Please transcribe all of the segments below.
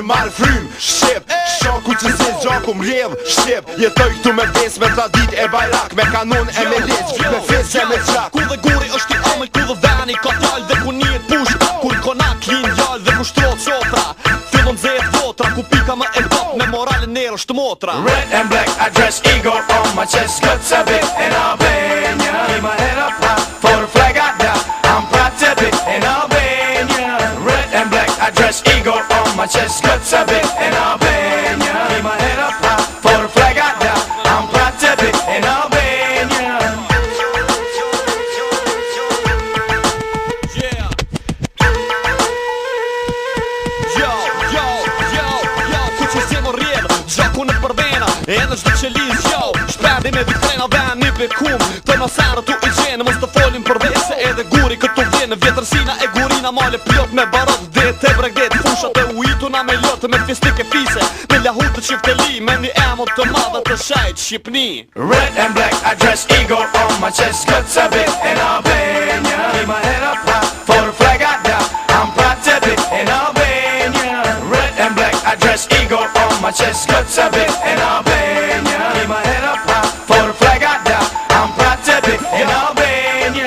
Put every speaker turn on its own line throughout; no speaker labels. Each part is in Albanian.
Marë frym, shqip, shaku që si gjaku mrjedh, shqip. Jetoj këtu me bes, me tradit e bajrak, me kanon e me liq, me fes e me qak.
Ku dhe guri është i amël, ku dhe veni ka tal, dhe ku njët push, kur konak lin gjall, dhe ku shtrot qotra. Fillon zet votra, ku pika më e top, me moralin nero është motra.
Red and black, I dress eagle on my chest, cuts a bit in Albania. Keep my head up high, for the flag I die, I'm proud to be in Albania. Red and black, I dress eagle on my chest, cuts a bit in Albania. Keep my head up high, for the flag I die, I'm proud to be in Albania.
Yeah. Yo, ku që si më rjedh, gjaku në përbena, edhe qdo që liz, yo. Shperdi me vitrena dhe një bekum, të nësarë tu i gjenë, mos të folin për vese, edhe guri këtu vjenë, vjetërsina e gurina male plot me barot, dhe te bregdet, fushat e uituna me lotë, me fistik e fise, me lahut të qifteli, me një emot të madhe të shajt Shqipni.
Red and black, I dress eagle on my chest, cuts a bit in Albania. Keep my head up high, for the flag I die, I'm proud to be in Albania. Red and black, I dress eagle on my chest, cuts a bit in Albania. Keep my head up high, for the flag I die, I'm proud to be in Albania.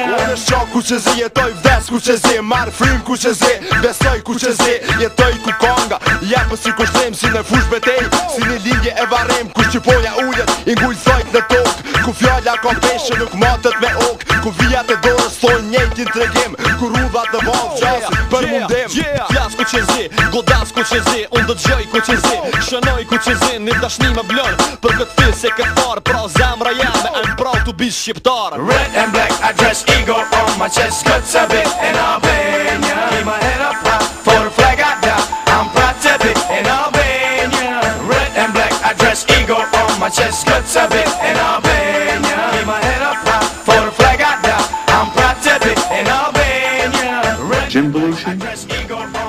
Unë është qak ku që zi, jetoj vdes ku që zi, marë frym ku që zi, besoj ku që zi, jetoj ku konga, jepë si ku shtrim, si në fush betej, si një lindje e varem, ku shqipoja ullet, ingull zojt në tokë, ku fjalla kom peshe nuk matët me ok, ku vijat e dorës thon njejtin të regim, ku rudhat në valë qasin për mundim.
Flas ku që zi, godas ku që zi, unë dëgjoj ku që zi, shënoj ku që zi, një dashni me blën, për këtë fis e këtë farë, pra zemra jeme, I'm proud to be shqiptar.
Red and black, I dress eagle on my chest, cuts a bit in Albania. Keep my head up high, for the flag I die, I'm proud to be in Albania. Red and black, I dress eagle on my chest, cuts a bit in Albania. Keep my head up high, for the flag I die, I'm proud to be in Albania.
Jim Belushi?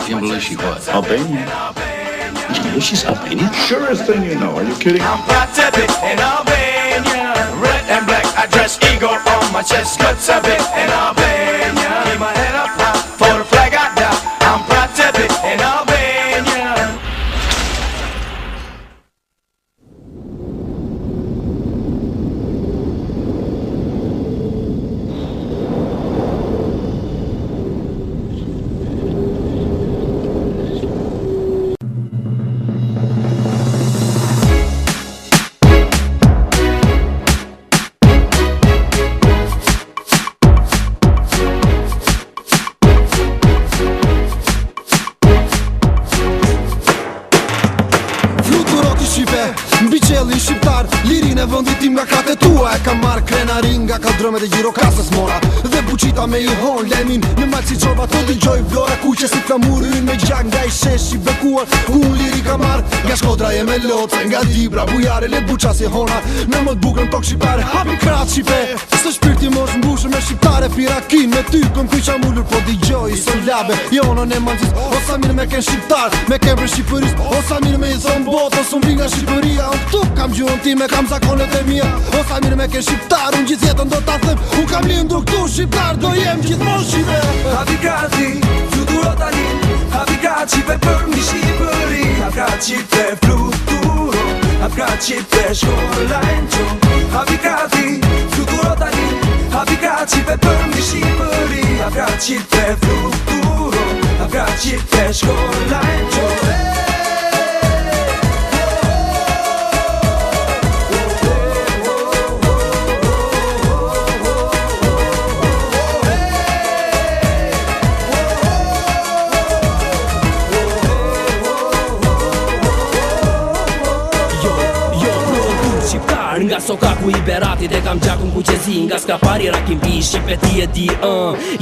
Jim
Belushi what? Albania? Jim Belushi's Albania?
Surest thing you know, are you kidding?
I'm proud to be in Albania. Red and black, I dress eagle on my chest, cuts a bit in Albania. Keep my head up high, for the flag I die, I'm proud to be in Albania.
Mbi qelli shqiptar, lirin e vëndit tim nga kate tua. E kam marrë krenarin nga kaldrëmet e gjirokasës mora, dhe buqita me i hon lemin në malë si qova. Të digjoj vlora kuqe si flamurin me gjak nga i shesh i bekuar. Unë liri ka marrë nga Shkodra e me loce, nga Dibra, Bujare, le buqa si hona. Në më të bukën tok shqiptare, hapin krat shqipe. Së shpirti mosh mbushë me shqiptare pirakin. Me ty këm kuj qa mullur po digjoj i son labe. Jonën e manqis, o sa mirë me ken shqiptar, me ken për Shqipëris, o sa mirë me i zon botë, o së mbi nga Shqipëria. Unë këtu kam gjuhën time, kam zakonet e mija, o sa mirë me ken shqiptar, unë gjithë jetën do t'a thëm. Unë kam lindur këtu shqiptar, do jem gjithmonë shqipe.
Havikati, fluturo tani, Havikati për përmi Shqipëri. Havikati për fluturo, Havikati për shkollajnë qo. Havikati, fluturo tani, Havikati për përmi Shqipëri. Havikati për fluturo, Havikati për shkollajnë qo.
nga Sokaku i Beratit e kam gjakun ku qezi. Nga Skapari Rakim Bi, Shqipe ti e di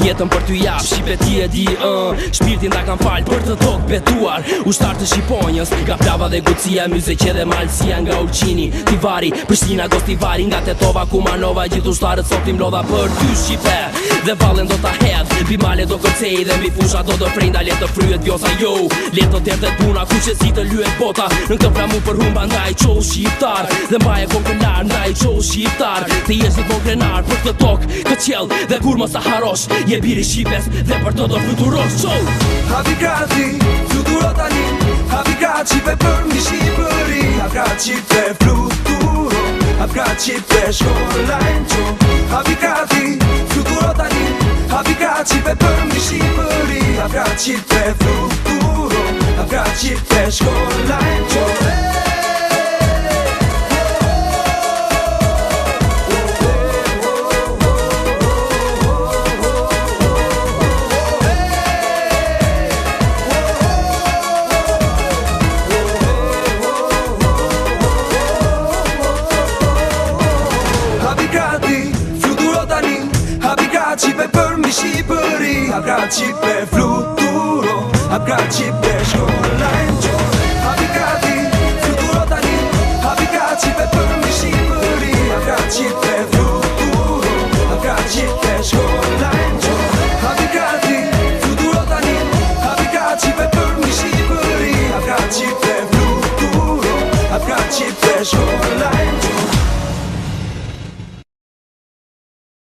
jetën për t'u jap, Shqipe ti e di shpirtin ta kam fal për të tokë betuar. Ushtar të Shqiponjës, nga Plava dhe Gucia, Myzeqe dhe Malësia, nga Ulqini, Tivari, Prishtina, Gostivari, nga Tetova, Kumanova, gjithë ushtarët sot tim lodha për ty Shqipe. Dhe vallen do ta hedh, bimale do kërcej dhe mbi fusha do të frejnda, le të fryet vjosa jo, le të tërdet puna, ku që si të lyet bota, në këtë pramu për humba ndaj qoll shqiptar, dhe mbaje konkelar ndaj qoll shqiptar, të jesh një konkrenar për këtë tokë, këtë qell, dhe kur mos ta harosh, je biri Shqipes dhe për të do fluturosh qoll.
Hapi gati, fluturo tani, hapi gati Shqipe për mi Shqipëri, hapi gati Shqipe fluturo, hapi gati Shqipe shkollajn qo, hapi gati, fluturo tani, hapi gati Shqipe për mi Shqipëri, hapi gati Shqipe fluturo, hapi gati Shqipe shkollajn qo. Shqipe për mi Shqipëri, hapi gati Shqipe fluturo, hapi gati Shqipe shkollajn qo.